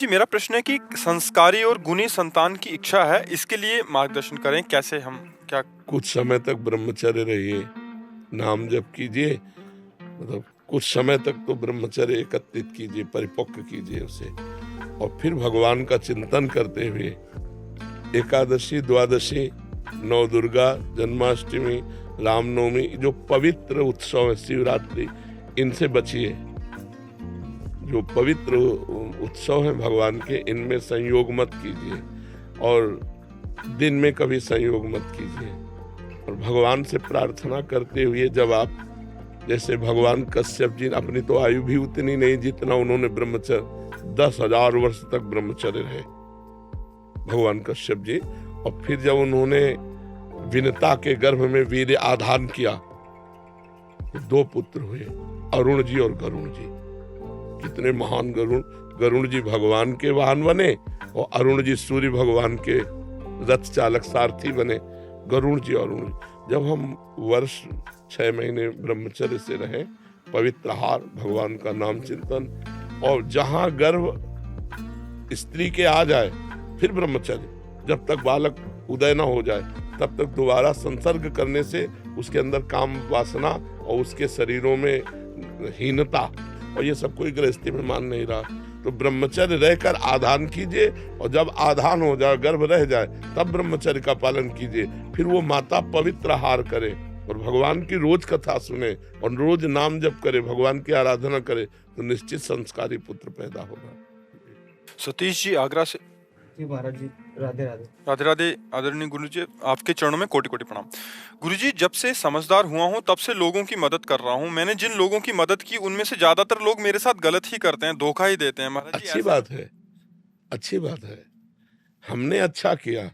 जी, मेरा प्रश्न है कि संस्कारी और गुणी संतान की इच्छा है, इसके लिए मार्गदर्शन करें, कैसे हम क्या? कुछ समय तक ब्रह्मचर्य रहिए, नाम जप कीजिए, मतलब कुछ समय तक तो ब्रह्मचर्य एकत्रित कीजिए, परिपक्व कीजिए उसे, और फिर भगवान का चिंतन करते हुए एकादशी, द्वादशी, नव दुर्गा, जन्माष्टमी, रामनवमी, जो पवित्र उत्सव है, शिवरात्रि, इनसे बचिए। जो पवित्र उत्सव है भगवान के, इनमें संयोग मत कीजिए, और दिन में कभी संयोग मत कीजिए। और भगवान से प्रार्थना करते हुए, जब आप जैसे भगवान कश्यप जी, अपनी तो आयु भी उतनी नहीं जितना उन्होंने ब्रह्मचर्य 10,000 वर्ष तक ब्रह्मचर्य रहे भगवान कश्यप जी, और फिर जब उन्होंने विनता के गर्भ में वीर्य आधान किया तो 2 पुत्र हुए, अरुण जी और गरुण जी। कितने महान गरुण जी भगवान के वाहन बने, और अरुण जी सूर्य भगवान के रथ चालक सारथी बने। गरुण जी और अरुण जी, जब हम वर्ष 6 महीने ब्रह्मचर्य से रहे, पवित्र आहार, भगवान का नाम चिंतन, और जहां गर्भ स्त्री के आ जाए फिर ब्रह्मचर्य, जब तक बालक उदय न हो जाए तब तक दोबारा संसर्ग करने से उसके अंदर काम वासना और उसके शरीरों में हीनता, और ये सब कोई गृहस्थी में मान नहीं रहा। तो ब्रह्मचर्य रहकर आधान कीजिए, और जब आधान हो जाए, गर्भ रह जाए, तब ब्रह्मचर्य का पालन कीजिए। फिर वो माता पवित्र आहार करे और भगवान की रोज कथा सुने और रोज नाम जप करे, भगवान की आराधना करे, तो निश्चित संस्कारी पुत्र पैदा होगा। सतीश जी आगरा से। जी महाराज जी, राधे राधे। राधे राधे। आदरणीय गुरु जी, आपके चरणों में कोटि कोटि प्रणाम। गुरु जी, जब से समझदार हुआ हूँ तब से लोगों की मदद कर रहा हूँ। मैंने जिन लोगों की मदद की उनमें से ज्यादातर लोग मेरे साथ गलत ही करते हैं, धोखा ही देते हैं। महाराज जी, अच्छी बात है, अच्छी बात है। हमने अच्छा किया,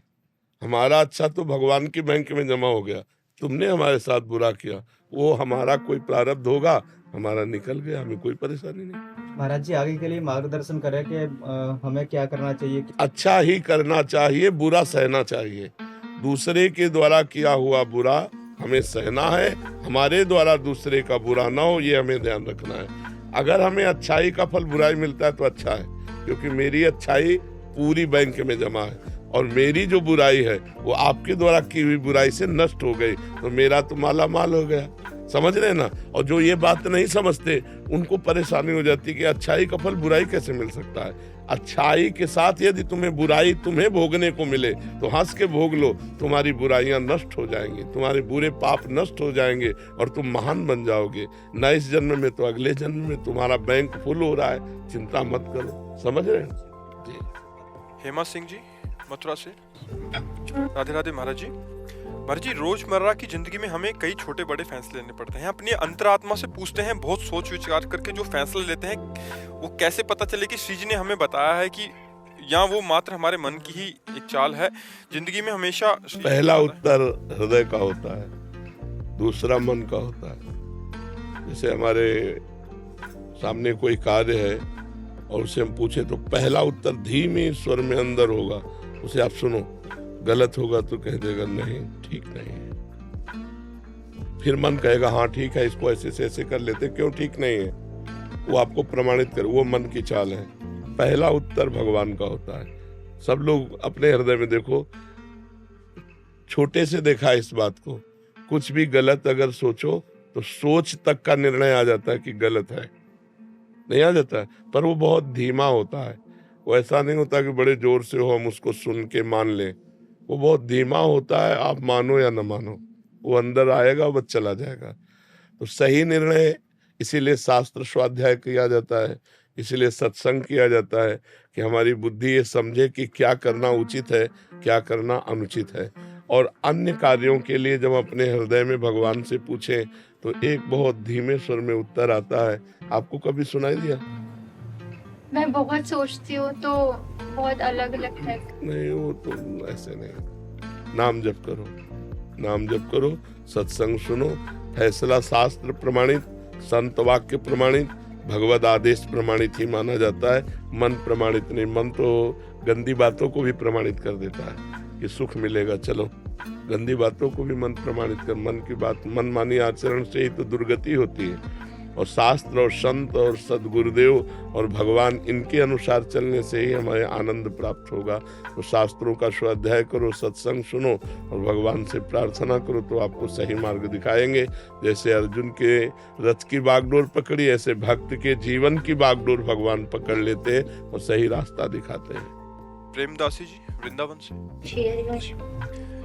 हमारा अच्छा तो भगवान की बैंक में जमा हो गया। तुमने हमारे साथ बुरा किया, वो हमारा कोई प्रारब्ध होगा, हमारा निकल गया, हमें कोई परेशानी नहीं। महाराज जी, आगे के लिए मार्गदर्शन करें कि हमें क्या करना चाहिए। अच्छा ही करना चाहिए, बुरा सहना चाहिए। दूसरे के द्वारा किया हुआ बुरा हमें सहना है, हमारे द्वारा दूसरे का बुरा ना हो, ये हमें ध्यान रखना है। अगर हमें अच्छाई का फल बुराई मिलता है तो अच्छा है, क्योंकि मेरी अच्छाई पूरी बैंक में जमा है, और मेरी जो बुराई है वो आपके द्वारा की हुई बुराई से नष्ट हो गई, तो मेरा तो माला माल हो गया। समझ रहे ना? और जो ये बात नहीं समझते उनको परेशानी हो जाती कि अच्छाई का फल बुराई कैसे मिल सकता है। अच्छाई के साथ यदि तुम्हें बुराई तुम्हें भोगने को मिले तो हंस के भोग लो, तुम्हारी बुराइयां नष्ट हो जाएंगी, तुम्हारे बुरे पाप नष्ट हो जाएंगे, और तुम महान बन जाओगे। न इस जन्म में तो अगले जन्म में तुम्हारा बैंक फुल हो रहा है, चिंता मत करो। समझ रहे हैं जी? हेमा सिंह जी मथुरा से। राधे राधे महाराज जी। महाराज जी, रोजमर्रा की जिंदगी में हमें कई छोटे बड़े फैसले लेने पड़ते हैं। अपनी अंतरात्मा से पूछते हैं, बहुत सोच विचार करके जो फैसले लेते हैं, वो कैसे पता चले कि श्री जी ने हमें बताया है कि या वो मात्र हमारे मन की ही एक चाल है। जिंदगी में हमेशा पहला उत्तर हृदय का होता है, दूसरा मन का होता है। जैसे हमारे सामने कोई कार्य है और उसे हम पूछे तो पहला उत्तर धीमे स्वर में अंदर होगा, उसे आप सुनो। गलत होगा तो कह देगा नहीं, ठीक नहीं है। फिर मन कहेगा हाँ ठीक है, इसको ऐसे से ऐसे कर लेते, क्यों ठीक नहीं है, वो आपको प्रमाणित कर, वो मन की चाल है। पहला उत्तर भगवान का होता है। सब लोग अपने हृदय में देखो, छोटे से देखा इस बात को, कुछ भी गलत अगर सोचो तो सोच तक का निर्णय आ जाता है कि गलत है, नहीं आ जाता है, पर वो बहुत धीमा होता है। वो ऐसा नहीं होता कि बड़े जोर से हो हम उसको सुन के मान लें, वो बहुत धीमा होता है। आप मानो या न मानो, वो अंदर आएगा, वो चला जाएगा। तो सही निर्णय, इसीलिए शास्त्र स्वाध्याय किया जाता है, इसीलिए सत्संग किया जाता है कि हमारी बुद्धि ये समझे कि क्या करना उचित है, क्या करना अनुचित है। और अन्य कार्यों के लिए जब अपने हृदय में भगवान से पूछें तो एक बहुत धीमे स्वर में उत्तर आता है। आपको कभी सुनाई दिया? मैं बहुत सोचती हूँ तो बहुत अलग लगता है। नहीं, वो तो ऐसे नहीं। नाम जप करो, नाम जप करो, सत्संग सुनो, फैसला शास्त्र प्रमाणित, संत वाक्य प्रमाणित, भगवद आदेश प्रमाणित ही माना जाता है। मन प्रमाणित नहीं। मन तो गंदी बातों को भी प्रमाणित कर देता है कि सुख मिलेगा, चलो। गंदी बातों को भी मन प्रमाणित कर, मन की बात, मनमानी आचरण से ही तो दुर्गति होती है। और शास्त्र और संत और सदगुरुदेव और भगवान इनके अनुसार चलने से ही हमें आनंद प्राप्त होगा। तो शास्त्रों का स्वाध्याय करो, सत्संग सुनो और भगवान से प्रार्थना करो तो आपको सही मार्ग दिखाएंगे। जैसे अर्जुन के रथ की बागडोर पकड़ी, ऐसे भक्त के जीवन की बागडोर भगवान पकड़ लेते हैं और सही रास्ता दिखाते हैं। प्रेमदासी जी वृंदावन से। श्री हरिवंश।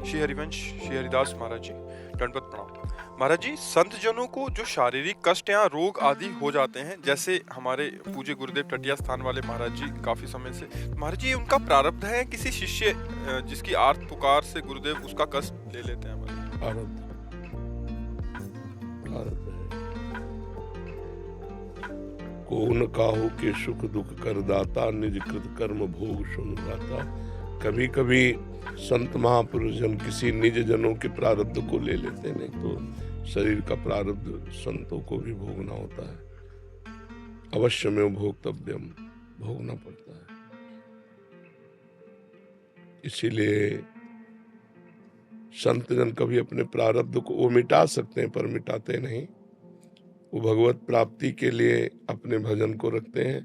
श्री हरिवंश, श्री हरिदास महाराज जी, दंडवत प्रणाम। महाराज जी, संत जनों को जो शारीरिक कष्ट या रोग आदि हो जाते हैं, जैसे हमारे पूज्य गुरुदेव टटिया स्थान वाले महाराज जी काफी समय से, महाराज जी उनका प्रारब्ध है किसी शिष्य जिसकी आर्त पुकार से गुरुदेव उसका कष्ट ले लेते हैं? प्रारब्ध है। कौन काहू के सुख दुख कर दाता, निज कृत कर्म भोग सुन गाता। कभी कभी संत महापुरुष जन किसी निज जनों के प्रारब्ध को ले लेते, नहीं तो शरीर का प्रारब्ध संतों को भी भोगना होता है। अवश्य में भोक्तव्यम, भोगना पड़ता है। इसीलिए संत जन कभी अपने प्रारब्ध को वो मिटा सकते हैं पर मिटाते नहीं। वो भगवत प्राप्ति के लिए अपने भजन को रखते हैं,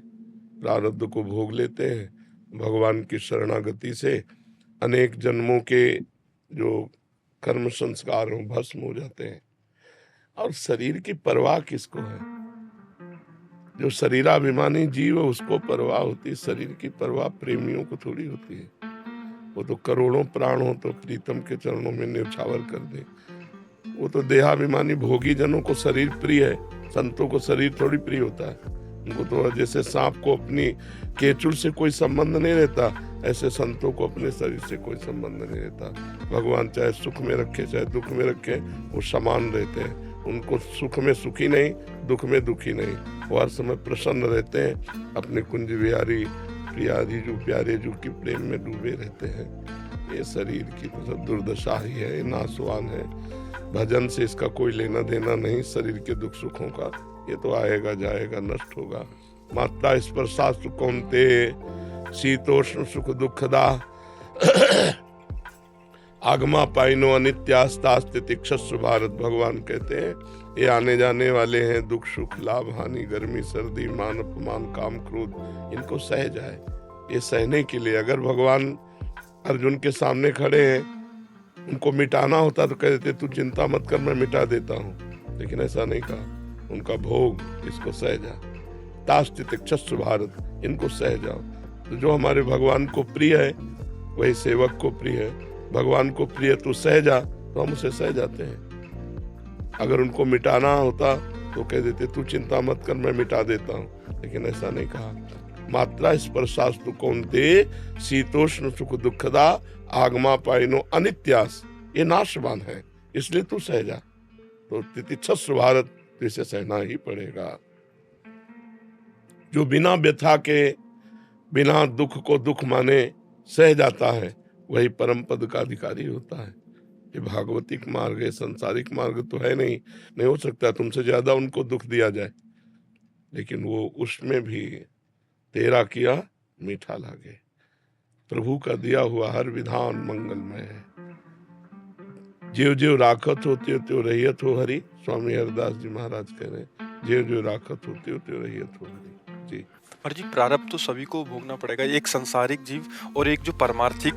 प्रारब्ध को भोग लेते हैं। भगवान की शरणागति से अनेक जन्मों के जो कर्म संस्कार हो भस्म हो जाते हैं। और शरीर की परवाह किसको है? जो शरीराभिमानी जीव है उसको परवाह होती है। शरीर की परवाह प्रेमियों को थोड़ी होती है। वो तो करोड़ों प्राण हो तो प्रीतम के चरणों में न्यौछावर कर दे। वो तो देहाभिमानी भोगी जनों को शरीर प्रिय है, संतों को शरीर थोड़ी प्रिय होता है। उनको तो जैसे सांप को अपनी केचुल से कोई संबंध नहीं रहता, ऐसे संतों को अपने शरीर से कोई संबंध नहीं रहता। भगवान चाहे सुख में रखे चाहे दुख में रखे, वो समान रहते हैं। उनको सुख में सुखी नहीं, दुख में दुखी नहीं, वो हर समय प्रसन्न रहते हैं। अपने कुंज बिहारी प्रियारी जो प्यारे जो की प्रेम में डूबे रहते हैं। ये शरीर की तो सब दुर्दशा ही है, नासवान है। भजन से इसका कोई लेना देना नहीं। शरीर के दुख सुखों का ये तो आएगा जाएगा, नष्ट होगा। मात्रा स्पर्शा सुकौन्ते शीतोष्ण सुख दुखदा आगमा पाइनो अनित्यास्तास्तितिक्षस्व भारत। भगवान कहते हैं ये आने जाने वाले हैं, दुख सुख लाभ हानि गर्मी सर्दी मान अपमान काम क्रोध, इनको सह जाए। ये सहने के लिए अगर भगवान अर्जुन के सामने खड़े हैं, उनको मिटाना होता तो कह देते तू चिंता मत कर मैं मिटा देता हूँ, लेकिन ऐसा नहीं कहा। उनका भोग इसको सह जा, तास्तितिक्षस्व भारत, इनको सह जाओ। तो जो हमारे भगवान को प्रिय है वही सेवक को प्रिय है। भगवान को प्रिय तू सह जा तो हम उसे सह जाते हैं। अगर उनको मिटाना होता तो कह देते तू चिंता मत कर मैं मिटा देता हूँ, लेकिन ऐसा नहीं कहा। मात्रा स्पर्शास्तु कौन्ते शीतोष्ण सुख दुखदा आगमा पाइनो अनित्यास, ये नाशवान है इसलिए तू सह जा। तो तितिक्षस्व भारत, तो इसे सहना ही पड़ेगा। जो बिना व्यथा के बिना दुख को दुख माने सह जाता है वही परम पद का अधिकारी होता है। ये भागवतिक मार्ग है, संसारिक मार्ग तो है नहीं हो सकता तुमसे ज्यादा उनको दुख दिया जाए, लेकिन वो उसमें भी तेरा किया मीठा लागे। प्रभु का दिया हुआ हर विधान मंगलमय है। ज्यों ज्यों राखत हो त्यों त्यों रहियत हो हरि। स्वामी हरदास जी महाराज कह रहे हैं ज्यों ज्यों राखत हो त्यों त्यों रहियत हो हरि। जी और जी प्रारब्ध तो सभी को भोगना पड़ेगा, एक संसारिक जीव और एक जो परमार्थिक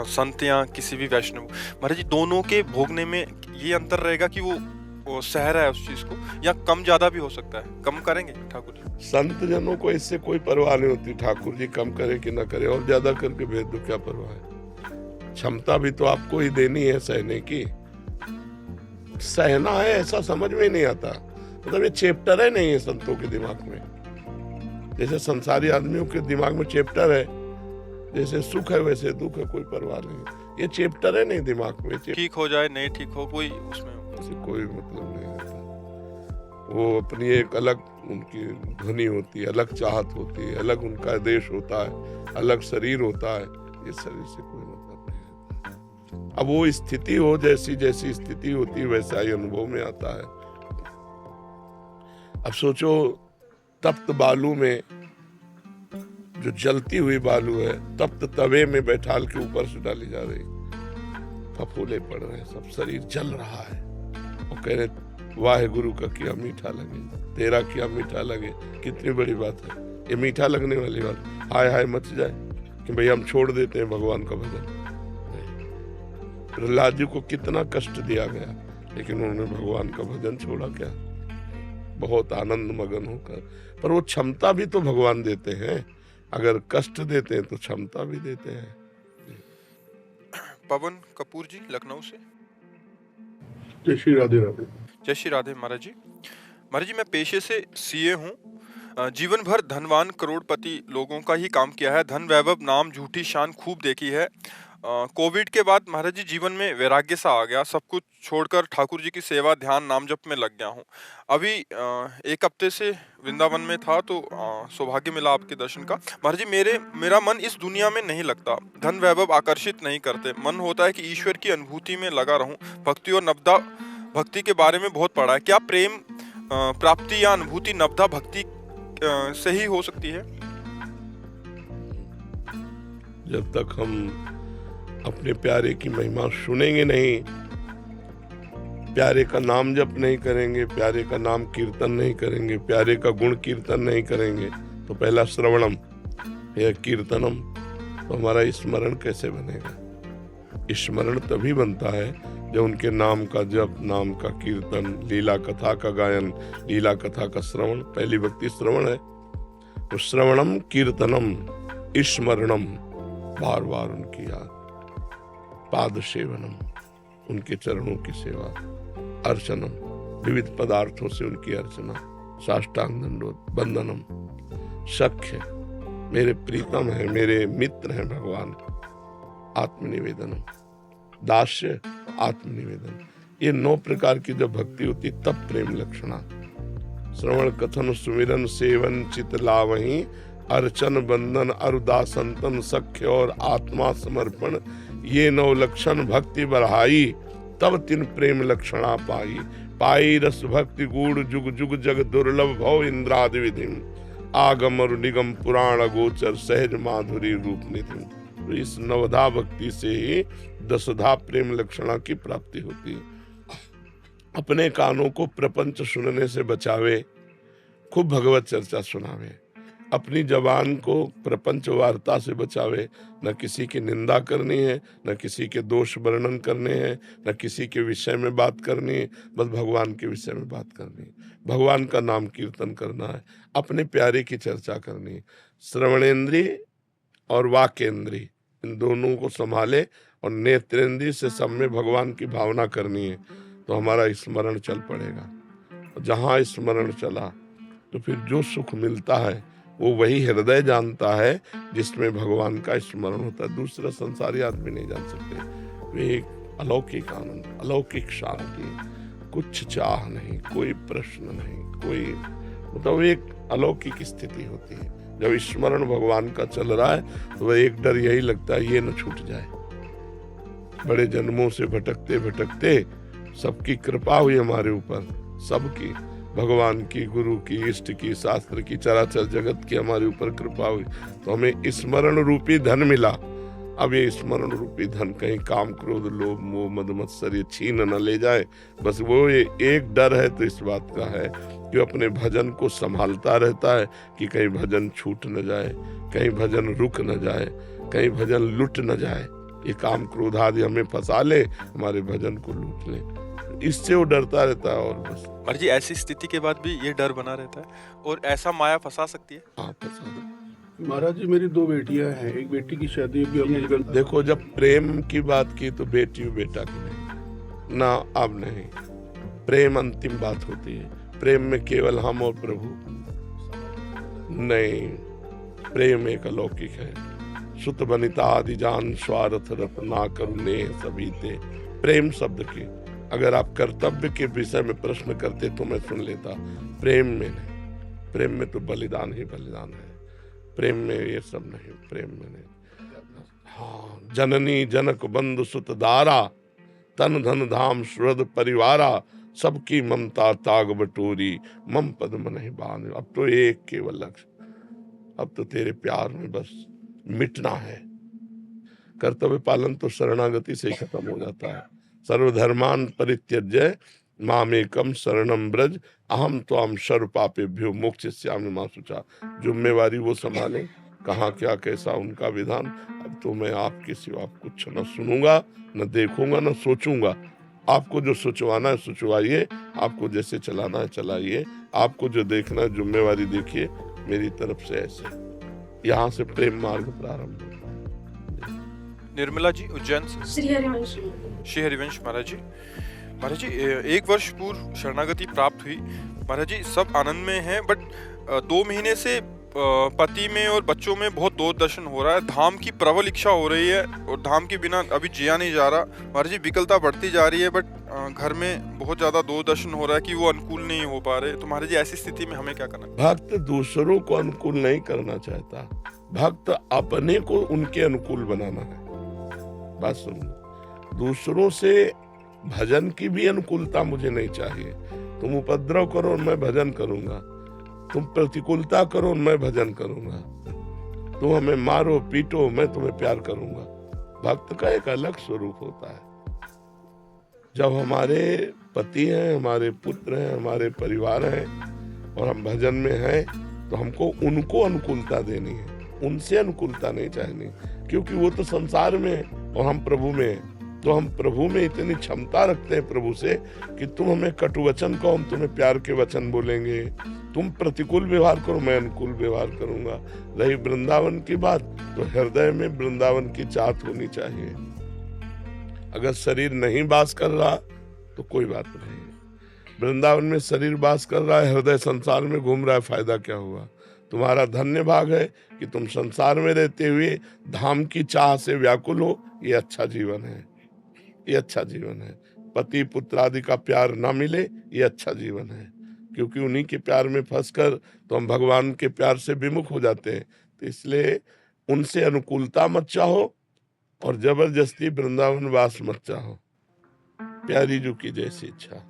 संत या किसी भी वैष्णव। महाराज जी दोनों के भोगने में ये अंतर रहेगा कि वो सह रहा है उस चीज को, या कम ज्यादा भी हो सकता है। कम करेंगे ठाकुर जी? संत जनों को इससे कोई परवाह नहीं होती, ठाकुर जी कम करे कि ना करे, और ज्यादा करके भेज दो, क्या परवाह है। क्षमता भी तो आपको ही देनी है सहने की। सहना है ऐसा समझ में नहीं आता, मतलब ये चैप्टर है नहीं है संतों के दिमाग में। जैसे संसारी आदमियों के दिमाग में चैप्टर है, जैसे सुख है वैसे दुख है, कोई परवाह नहीं। ये चैप्टर है नहीं दिमाग में। ठीक हो जाए नहीं ठीक हो कोई उसमें कोई मतलब नहीं रहता। वो अपनी एक अलग उनकी ध्वनि होती है, अलग चाहत होती है, अलग उनका देश होता है, अलग शरीर होता है। ये शरीर से कोई मतलब नहीं रहता। अब वो स्थिति हो जैसी जैसी स्थिति होती है वैसा ही अनुभव में आता है। अब सोचो तप्त बालू में जो जलती हुई बालू है, तप्त तवे में बैठाल के ऊपर से डाली जा रही, फफोले पड़ रहे हैं, सब शरीर जल रहा है। और कह रहे वाहे गुरु का किया मीठा लगे, तेरा किया मीठा लगे, कितनी बड़ी बात है ये, मीठा लगने वाली बात। हाय हाय मच जाए कि भाई हम छोड़ देते हैं भगवान का भजन। प्रहलाद जी को कितना कष्ट दिया गया, लेकिन उन्होंने भगवान का भजन छोड़ा क्या? बहुत आनंद मगन होकर। पर वो क्षमता भी तो भगवान देते हैं, अगर कष्ट देते हैं तो क्षमता भी देते हैं। पवन कपूर जी लखनऊ से। जय श्री राधे राधे। जय श्री राधे महाराज जी। महाराज जी मैं पेशे से सीए हूँ। जीवन भर धनवान करोड़पति लोगों का ही काम किया है, धन वैभव नाम झूठी शान खूब देखी है। कोविड के बाद महाराज जी जीवन में वैराग्य सा आ गया, सब कुछ छोड़कर ठाकुर जी की सेवा ध्यान नाम जप में लग गया हूँ। अभी एक हफ्ते से वृंदावन में था तो सौभाग्य मिला आपके दर्शन का। महाराज जी मेरा मन इस दुनिया में नहीं लगता, धन वैभव आकर्षित नहीं करते, मन होता है कि ईश्वर की अनुभूति में लगा रहूं। भक्ति और नवदा भक्ति के बारे में बहुत पढ़ा है, क्या प्रेम प्राप्ति या अनुभूति नवदा भक्ति से ही हो सकती है? जब तक हम अपने प्यारे की महिमा सुनेंगे नहीं, प्यारे का नाम जप नहीं करेंगे, प्यारे का नाम कीर्तन नहीं करेंगे, प्यारे का गुण कीर्तन नहीं करेंगे, तो पहला श्रवणम या कीर्तनम, तो हमारा स्मरण कैसे बनेगा? स्मरण तभी बनता है जब उनके नाम का जप, नाम का कीर्तन, लीला कथा का गायन, लीला कथा का श्रवण, पहली भक्ति श्रवण है। तो श्रवणम कीर्तनम स्मरणम, बार बार उनकी याद, पाद सेवनम, उनके चरणों की सेवा, अर्चनम, विविध पदार्थों से उनकी अर्चना, साष्टांग दंडोत वंदनम, सख्य मेरे प्रीतम है, मेरे मित्र हैं भगवान, आत्मनिवेदनम, दास्य, आत्मनिवेदन। ये 9 प्रकार की जब भक्ति होती तब प्रेम लक्षणा। श्रवण कथन सुमिरन सेवन चित लावहीं, अर्चन बंदन अरुदासंतन सख्य और आत्मा समर्पण, ये 9 लक्षण भक्ति बढ़ाई, तब तिन प्रेम लक्षणा पाई। पाई रस भक्ति गूढ़ जुग जुग जग दुर्लभ भव इंद्रादि विधिम, आगम और निगम पुराण गोचर सहज माधुरी रूप निधिम। तो इस नवधा भक्ति से ही 10धा प्रेम लक्षणा की प्राप्ति होती है। अपने कानों को प्रपंच सुनने से बचावे, खूब भगवत चर्चा सुनावे। अपनी जबान को प्रपंच वार्ता से बचावे, न किसी की निंदा करनी है, न किसी के दोष वर्णन करने हैं, न किसी के विषय में बात करनी है, बस भगवान के विषय में बात करनी है, भगवान का नाम कीर्तन करना है, अपने प्यारे की चर्चा करनी है। श्रवणेंद्रिय और वाकेंद्रिय इन दोनों को संभाले और नेत्रेंद्रिय से सब में भगवान की भावना करनी है, तो हमारा स्मरण चल पड़ेगा। जहाँ स्मरण चला तो फिर जो सुख मिलता है वो वही हृदय जानता है जिसमें भगवान का स्मरण होता है। दूसरा संसारी आदमी नहीं जान सकते। वे एक अलौकिक आनंद, अलौकिक शांति, कुछ चाह नहीं, कोई प्रश्न नहीं, कोई मतलब एक अलौकिक स्थिति होती है। जब स्मरण भगवान का चल रहा है तो वह एक डर यही लगता है ये न छूट जाए। बड़े जन्मों से भटकते भटकते सबकी कृपा हुई हमारे ऊपर, सबकी, भगवान की, गुरु की, इष्ट की, शास्त्र की, चराचर जगत की हमारे ऊपर कृपा हुई, तो हमें स्मरण रूपी धन मिला। अब ये स्मरण रूपी धन कहीं काम क्रोध लोभ मोह मद मत्सर ये छीन न ले जाए, बस वो ये एक डर है तो इस बात का है कि अपने भजन को संभालता रहता है कि कहीं भजन छूट न जाए, कहीं भजन रुक न जाए, कहीं भजन लुट न जाए, ये काम क्रोध आदि हमें फंसा ले, हमारे भजन को लूट ले, इससे वो डरता रहता है। और बस महाराज जी ऐसी स्थिति के बाद भी ये डर बना रहता है और ऐसा माया फंसा सकती है? हाँ, फंसा। महाराज जी मेरी 2 बेटियां हैं, एक बेटी की शादी अभी हमने देखो, जब प्रेम की बात की तो बेटी बेटा की नहीं ना, अब नहीं। प्रेम अंतिम बात होती है। प्रेम में केवल हम और प्रभु नहीं, प्रेम एक अलौकिक है। सुत बनिता आदि जान स्वार्थ रत्ना करुणे सभी ते। प्रेम शब्द की अगर आप कर्तव्य के विषय में प्रश्न करते तो मैं सुन लेता, प्रेम में नहीं। प्रेम में तो बलिदान ही बलिदान है, प्रेम में ये सब नहीं, प्रेम में नहीं। हाँ, जननी जनक बंधु सुत दारा, तन धन धाम सुहृद परिवारा, सबकी ममता ताग बटोरी, मम पद मन ही बांध। अब तो एक केवल लक्ष्य, अब तो तेरे प्यार में बस मिटना है। कर्तव्य पालन तो शरणागति से ही खत्म हो जाता है। सर्वधर्मान परित्यज्य मामेकम शरणम ब्रज अहम त्वाम सर्व पापेभ्यो मोक्षयिष्यामि मा शुचा। जिम्मेवारी वो संभालें, कहाँ क्या कैसा उनका विधान। अब तो मैं आपके सिवा कुछ न सुनूंगा, न देखूंगा, न सोचूंगा। आपको जो सोचवाना है सोचवाइए, आपको जैसे चलाना है चलाइए, आपको जो देखना है जिम्मेवारी देखिए। मेरी तरफ से ऐसे यहाँ से प्रेम मार्ग प्रारंभ होता है। निर्मला जी उज्जैन से। श्री हरिवंश महाराज जी। महाराज जी, 1 वर्ष पूर्व शरणागति प्राप्त हुई। महाराज जी सब आनंद में हैं, बट 2 महीने से पति में और बच्चों में बहुत दूरदर्शन हो रहा है। धाम की प्रबल इच्छा हो रही है और धाम के बिना अभी जिया नहीं जा रहा। महाराज जी विकलता बढ़ती जा रही है, बट घर में बहुत ज्यादा दूरदर्शन हो रहा है कि वो अनुकूल नहीं हो पा रहे। तो महाराज जी ऐसी स्थिति में हमें क्या करना है? भक्त दूसरों को अनुकूल नहीं करना चाहता, भक्त अपने को उनके अनुकूल बनाना है। बात सुनो, दूसरों से भजन की भी अनुकूलता मुझे नहीं चाहिए। तुम उपद्रव करो और मैं भजन करूंगा, तुम प्रतिकूलता करो और मैं भजन करूंगा, तुम हमें मारो पीटो मैं तुम्हें प्यार करूंगा। भक्त का एक अलग स्वरूप होता है। जब हमारे पति हैं, हमारे पुत्र हैं, हमारे परिवार हैं और हम भजन में हैं, तो हमको उनको अनुकूलता देनी है, उनसे अनुकूलता नहीं चाहिए, क्योंकि वो तो संसार में है और हम प्रभु में हैं। तो हम प्रभु में इतनी क्षमता रखते हैं प्रभु से कि तुम हमें कटु वचन कहो, हम तुम्हें प्यार के वचन बोलेंगे। तुम प्रतिकूल व्यवहार करो, मैं अनुकूल व्यवहार करूंगा। रही वृंदावन की बात, तो हृदय में वृंदावन की चाहत होनी चाहिए। अगर शरीर नहीं वास कर रहा तो कोई बात नहीं। वृंदावन में शरीर वास कर रहा है, हृदय संसार में घूम रहा है, फायदा क्या हुआ? तुम्हारा धन्य भाग है कि तुम संसार में रहते हुए धाम की चाह से व्याकुल हो। ये अच्छा जीवन है, ये अच्छा जीवन है। पति पुत्र आदि का प्यार ना मिले, ये अच्छा जीवन है, क्योंकि उन्हीं के प्यार में फंसकर तो हम भगवान के प्यार से विमुख हो जाते हैं। तो इसलिए उनसे अनुकूलता मत चाहो और जबरदस्ती वृंदावन वास मत चाहो। प्यारी जी की जैसी इच्छा।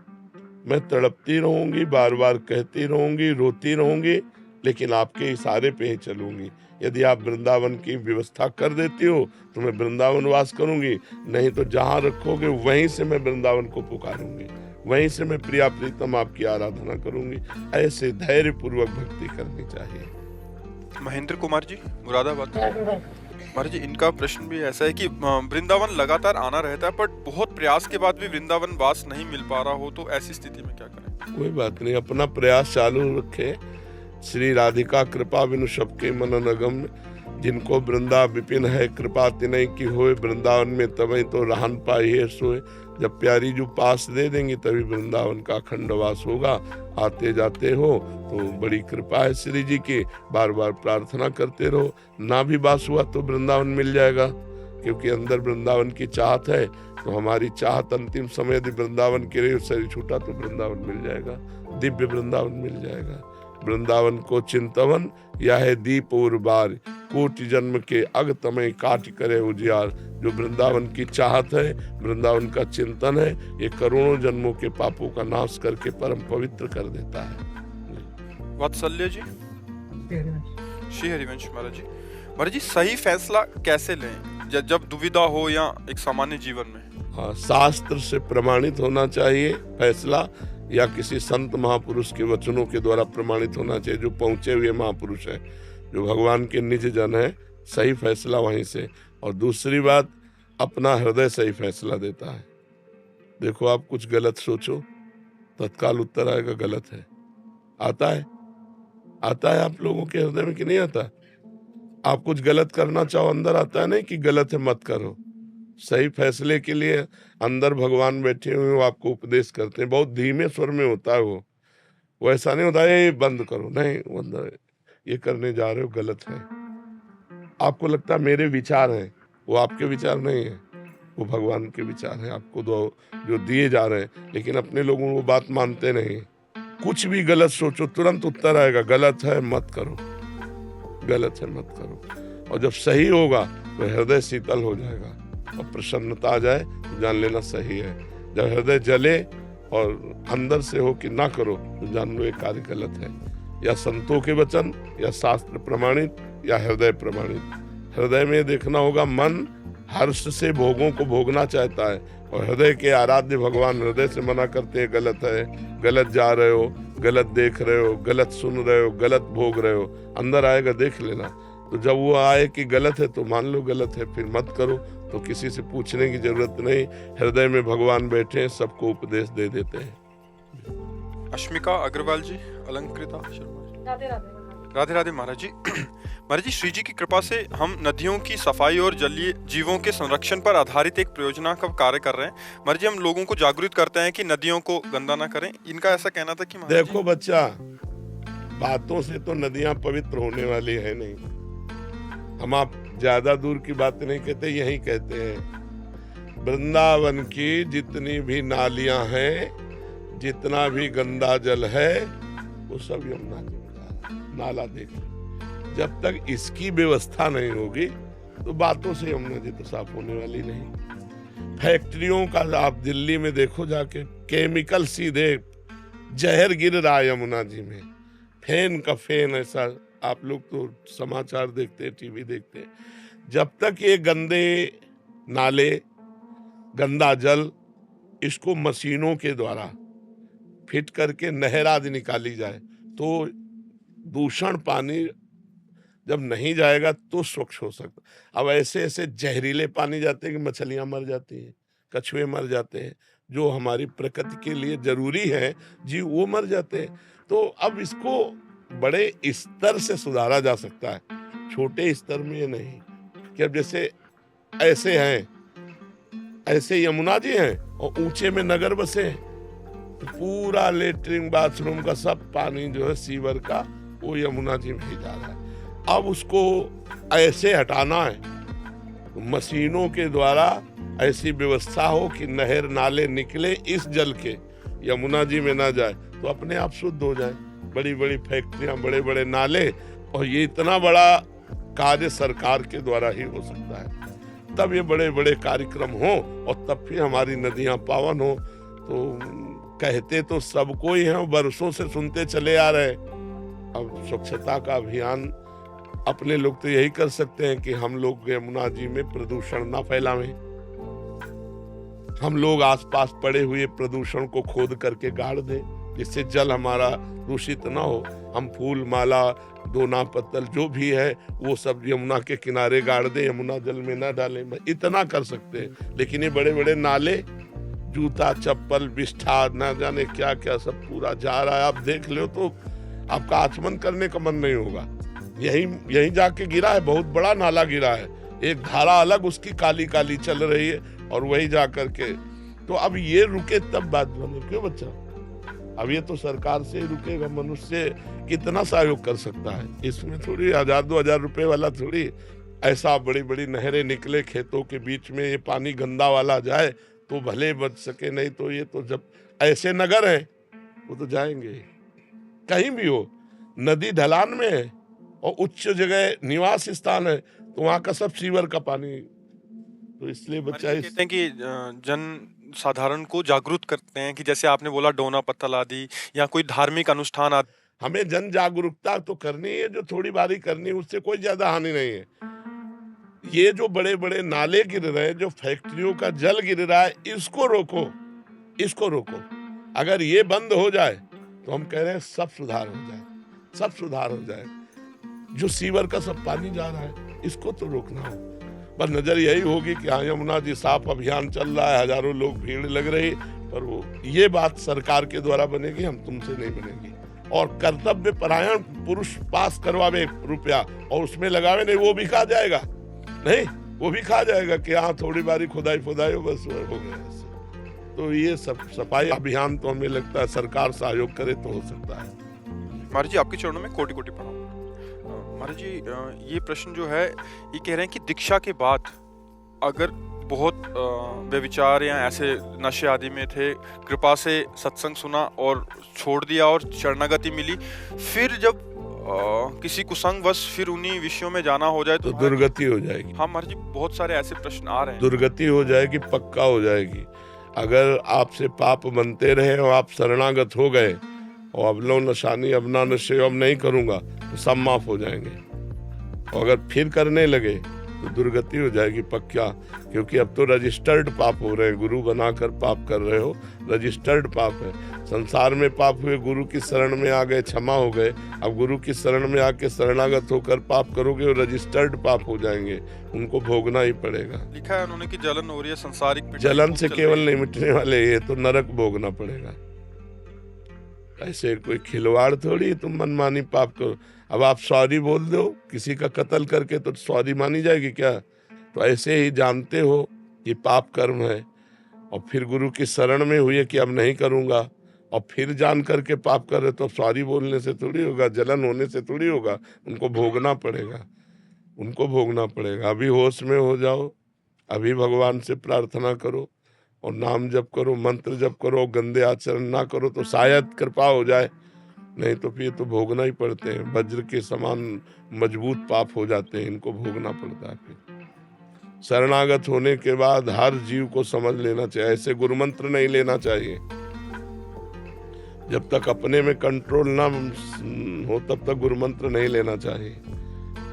मैं तड़पती रहूंगी, बार बार कहती रहूंगी, रोती रहूंगी, लेकिन आपके इशारे पे ही चलूंगी। यदि आप वृंदावन की व्यवस्था कर देती हो तो मैं वृंदावन वास करूंगी, नहीं तो जहां रखोगे वहीं से मैं वृंदावन को पुकारूंगी, वहीं से मैं प्रिया प्रीतम आपकी आराधना करूंगी। ऐसे धैर्य पूर्वक भक्ति करनी चाहिए। महेंद्र कुमार जी मुरादाबाद। महाराज जी इनका प्रश्न भी ऐसा है कि वृंदावन लगातार आना रहता है, पर बहुत प्रयास के बाद भी वृंदावन वास नहीं मिल पा रहा हो, तो ऐसी स्थिति में क्या करें? कोई बात नहीं, अपना प्रयास चालू रखे। श्री राधिका कृपा बिनु सबके मन नगम, जिनको वृंदा विपिन है कृपा तिनय की होए, वृंदावन में तबई तो रहन पाए सोए। जब प्यारी जो पास दे देंगी तभी वृंदावन का अखंड वास होगा। आते जाते हो तो बड़ी कृपा है श्री जी की, बार बार प्रार्थना करते रहो। ना भी वास हुआ तो वृंदावन मिल जाएगा, क्योंकि अंदर वृंदावन की चाहत है। तो हमारी चाहत अंतिम समय यदि वृंदावन के लिए शरीर छूटा तो वृंदावन मिल जाएगा, दिव्य वृंदावन मिल जाएगा। वृंदावन को चिंतवन या है दीप और बार, कोटि जन्म के अग तमय काट करे उजियार। जो वृंदावन की चाहत है, वृंदावन का चिंतन है, ये करोड़ों जन्मों के पापों का नाश करके परम पवित्र कर देता है। वात्सल्य जी। श्री हरिवंश महाराज जी। महाराज जी सही फैसला कैसे लें जब दुविधा हो या एक सामान्य जीवन में? हाँ, शास्त्र से प्रमाणित होना चाहिए फैसला, या किसी संत महापुरुष के वचनों के द्वारा प्रमाणित होना चाहिए, जो पहुंचे हुए महापुरुष हैं, जो भगवान के निज जन है। सही फैसला वहीं से। और दूसरी बात, अपना हृदय सही फैसला देता है। देखो आप कुछ गलत सोचो, तत्काल उत्तर आएगा गलत है। आता है आप लोगों के हृदय में कि नहीं आता? आप कुछ गलत करना चाहो, अंदर आता है नहीं कि गलत है मत करो। सही फैसले के लिए अंदर भगवान बैठे हुए, वो आपको उपदेश करते हैं। बहुत धीमे स्वर में होता है वो ऐसा नहीं होता है ये बंद करो, नहीं, वो अंदर ये करने जा रहे हो गलत है। आपको लगता है मेरे विचार हैं, वो आपके विचार नहीं है, वो भगवान के विचार हैं आपको जो दिए जा रहे हैं। लेकिन अपने लोगों वो बात मानते नहीं। कुछ भी गलत सोचो तुरंत उत्तर आएगा गलत है मत करो, गलत है मत करो। और जब सही होगा तो हृदय शीतल हो जाएगा और प्रसन्नता आ जाए तो जान लेना सही है। जब हृदय जले और अंदर से हो कि ना करो तो जान लो ये कार्य गलत है। या संतों के वचन, या शास्त्र प्रमाणित, या हृदय प्रमाणित। हृदय में देखना होगा मन हर्ष से भोगों को भोगना चाहता है, और हृदय के आराध्य भगवान हृदय से मना करते हैं गलत है, गलत जा रहे हो, गलत देख रहे हो, गलत सुन रहे हो, गलत भोग रहे हो। अंदर आएगा देख लेना। तो जब वो आए कि गलत है तो मान लो गलत है, फिर मत करो। तो किसी से पूछने की जरूरत नहीं, हृदय में भगवान बैठे हैं, सबको उपदेश दे देते हैं। अश्मिका अग्रवाल जी, अलंकृता शर्मा जी, राधे राधे। राधे राधे महाराज जी। महाराज जी, श्री जी की कृपा से हम नदियों की सफाई और जलीय जीवों के संरक्षण पर आधारित एक परियोजना का कार्य कर रहे हैं। महाराज जी, हम लोगों को जागरूक करते हैं कि नदियों को गंदा ना करें। इनका ऐसा कहना था कि महाराज देखो बच्चा, बातों से तो नदियां पवित्र होने वाली है नहीं। हम आप ज्यादा दूर की बात नहीं कहते, यही कहते हैं वृंदावन की जितनी भी नालियां हैं, जितना भी गंदा जल है, वो सब यमुना जी में जा रहा है। नाला देख लो। जब तक इसकी व्यवस्था नहीं होगी तो बातों से यमुना जी तो साफ होने वाली नहीं। फैक्ट्रियों का आप दिल्ली में देखो जाके, केमिकल सीधे जहर गिर रहा है यमुना जी में, फेन का फेन। ऐसा आप लोग तो समाचार देखते हैं, टीवी देखते हैं। जब तक ये गंदे नाले, गंदा जल, इसको मशीनों के द्वारा फिट करके नहर आदि निकाली जाए तो दूषण पानी जब नहीं जाएगा तो स्वच्छ हो सकता। अब ऐसे ऐसे जहरीले पानी जाते हैं कि मछलियां मर जाती हैं, कछुए मर जाते हैं, जो हमारी प्रकृति के लिए जरूरी है जी, वो मर जाते हैं। तो अब इसको बड़े स्तर से सुधारा जा सकता है, छोटे स्तर में ये नहीं कि अब जैसे ऐसे हैं, ऐसे यमुना जी हैं और ऊंचे में नगर बसे हैं, तो पूरा लेटरिन बाथरूम का सब पानी जो है सीवर का, वो यमुना जी में ही जा रहा है। अब उसको ऐसे हटाना है तो मशीनों के द्वारा ऐसी व्यवस्था हो कि नहर नाले निकले इस जल के, यमुना जी में ना जाए, तो अपने आप शुद्ध हो जाए। बड़ी बड़ी फैक्ट्रियां, बड़े बड़े नाले, और ये इतना बड़ा कार्य सरकार के द्वारा ही हो सकता है। तब ये बड़े बड़े कार्यक्रम हो और तब फिर हमारी नदियां पावन हो। तो कहते तो सबको ही हैं, बरसों से सुनते चले आ रहे हैं। अब स्वच्छता का अभियान अपने लोग तो यही कर सकते हैं कि हम लोग यमुना जी में प्रदूषण ना फैलावें। हम लोग आसपास पड़े हुए प्रदूषण को खोद करके गाड़ दें, जिससे जल हमारा दूषित ना हो। हम फूल माला, दोना पत्तल जो भी है वो सब यमुना के किनारे गाड़ दें, यमुना जल में ना डालें। इतना कर सकते हैं। लेकिन ये बड़े बड़े नाले, जूता चप्पल बिष्ठा ना जाने क्या क्या सब पूरा जा रहा है। आप देख लो तो आपका आचमन करने का मन नहीं होगा। यही जाके गिरा है, बहुत बड़ा नाला गिरा है, एक धारा अलग उसकी काली काली चल रही है, और वही जा करके। तो अब ये रुके तब बात बने। क्यों बच्चा? अब ये तो सरकार से ही रुकेगा। मनुष्य कितना सहयोग कर सकता है इसमें? थोड़ी 1000-2000 रुपए वाला थोड़ी ऐसा बड़ी बड़ी नहरें निकले खेतों के बीच में, ये पानी गंदा वाला जाए तो भले बच सके, नहीं तो ये तो जब ऐसे नगर हैं वो तो जाएंगे। कहीं भी हो, नदी ढलान में है और उच्च जगह निवास स्थान है, तो वहां का सब सीवर का पानी। तो इसलिए बच्चा कहते हैं कि जन साधारण को जागरूक करते हैं कि जैसे आपने बोला डोना पत्तल आदि या कोई धार्मिक अनुष्ठान आदि। हमें जन जागरूकता तो करनी है, जो थोड़ी बारी करनी है उससे कोई ज्यादा हानि नहीं है। ये जो बड़े बड़े नाले गिर रहे हैं, जो फैक्ट्रियों का जल गिर रहा है, इसको रोको, इसको रोको। अगर ये बंद हो जाए तो हम कह रहे हैं सब सुधार हो जाए, सब सुधार हो जाए। जो सीवर का सब पानी जा रहा है, इसको तो रोकना हो। बस नजर यही होगी कि हाँ यमुना जी साफ अभियान चल रहा है, हजारों लोग भीड़ लग रही, पर वो ये बात सरकार के द्वारा बनेगी, हम तुमसे नहीं बनेगी। और कर्तव्य परायण पुरुष पास करवावे रुपया और उसमें लगावे नहीं, वो भी खा जाएगा। नहीं, वो भी खा जाएगा कि हाँ थोड़ी बारी खुदाई हो, बस हो गया। तो ये सब सफाई अभियान तो हमें लगता है सरकार सहयोग करे तो हो सकता है। महाराज जी, आपके चरणों में कोटि कोटि प्रणाम। महाराज जी, ये प्रश्न जो है ये कह रहे हैं कि दीक्षा के बाद अगर बहुत व्यभिचार या ऐसे नशे आदि में थे, कृपा से सत्संग सुना और छोड़ दिया और शरणागति मिली, फिर जब किसी कुसंगवश फिर उन्हीं विषयों में जाना हो जाए तो दुर्गति हो जाएगी। हाँ महाराज जी, बहुत सारे ऐसे प्रश्न आ रहे हैं। दुर्गति हो जाएगी, पक्का हो जाएगी। अगर आपसे पाप बनते रहे और आप शरणागत हो गए और अब लो नशानी अब ना नशे अब नहीं करूंगा, तो सब माफ हो जाएंगे। और अगर फिर करने लगे तो दुर्गति हो जाएगी पक्का। क्योंकि अब तो रजिस्टर्ड पाप हो रहे हैं, गुरु बनाकर पाप कर रहे हो, रजिस्टर्ड पाप है। संसार में पाप हुए, गुरु की शरण में आ गए, क्षमा हो गए। अब गुरु की शरण में आके शरणागत होकर पाप करोगे, वो रजिस्टर्ड पाप हो जाएंगे, उनको भोगना ही पड़ेगा। लिखा है उन्होंने कि जलन हो रही है, संसारिक पिटाई जलन खूब से चल केवल रही नहीं मिटने वाले, ये तो नरक भोगना पड़ेगा। ऐसे कोई खिलवाड़ थोड़ी, तुम मनमानी पाप करो। अब आप सॉरी बोल दो किसी का कत्ल करके, तो सॉरी मानी जाएगी क्या? तो ऐसे ही जानते हो कि पाप कर्म है, और फिर गुरु की शरण में हुई कि अब नहीं करूँगा, और फिर जान करके पाप कर रहे, तो सॉरी बोलने से थोड़ी होगा, जलन होने से थोड़ी होगा, उनको भोगना पड़ेगा, उनको भोगना पड़ेगा। अभी होश में हो जाओ, अभी भगवान से प्रार्थना करो और नाम जप करो, मंत्र जप करो, गंदे आचरण ना करो, तो शायद कृपा हो जाए, नहीं तो फिर तो भोगना ही पड़ते हैं। वज्र के समान मजबूत पाप हो जाते हैं, इनको भोगना पड़ता है। फिर शरणागत होने के बाद हर जीव को समझ लेना चाहिए, ऐसे गुरुमंत्र नहीं लेना चाहिए। जब तक अपने में कंट्रोल ना हो तब तक गुरुमंत्र नहीं लेना चाहिए।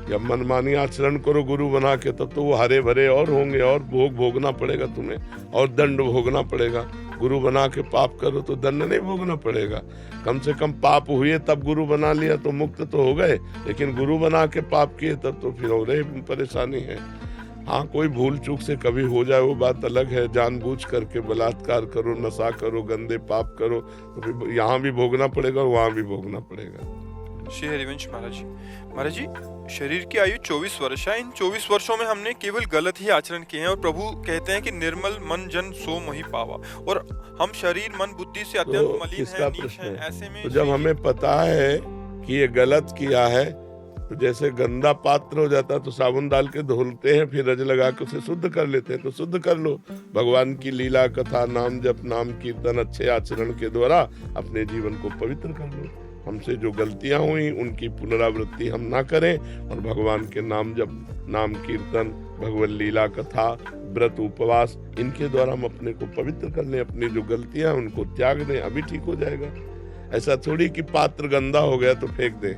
जब मनमानी आचरण करो गुरु बना के, तब तो वो हरे भरे और होंगे, और भोग भोगना पड़ेगा तुम्हें, और दंड भोगना पड़ेगा। गुरु बना के पाप करो तो दंड नहीं भोगना पड़ेगा। कम से कम पाप हुए तब गुरु बना लिया तो मुक्त तो हो गए, लेकिन गुरु बना के पाप किए तब तो फिर और ही परेशानी है। हाँ, कोई भूल चूक से कभी हो जाए वो बात अलग है, जानबूझ करके बलात्कार करो, नशा करो, गंदे पाप करो, तो फिर यहाँ भी भोगना पड़ेगा और वहाँ भी भोगना पड़ेगा। श्री हरिवंश महाराज जी, महाराज जी, शरीर की आयु 24 वर्ष है। इन 24 वर्षों में हमने केवल गलत ही आचरण किए हैं, और प्रभु कहते हैं कि निर्मल मन जन सो मोहि पावा, और हम शरीर मन बुद्धि से अत्यंत तो मलिन किसका हैं, नीच प्रश्न हैं। है? ऐसे में तो जब हमें पता है कि ये गलत किया है, तो जैसे गंदा पात्र हो जाता है तो साबुन डाल के धुलते हैं, फिर रज लगा के उसे शुद्ध कर लेते हैं, तो शुद्ध कर लो। भगवान की लीला कथा, नाम जप, नाम कीर्तन, अच्छे आचरण के द्वारा अपने जीवन को पवित्र कर लो। हमसे जो गलतियां हुई उनकी पुनरावृत्ति हम ना करें, और भगवान के नाम जप, नाम कीर्तन, भगवत लीला कथा, व्रत, उपवास, इनके द्वारा हम अपने को पवित्र कर लें, अपनी जो गलतियां उनको त्याग दें, अभी ठीक हो जाएगा। ऐसा थोड़ी कि पात्र गंदा हो गया तो फेंक दें,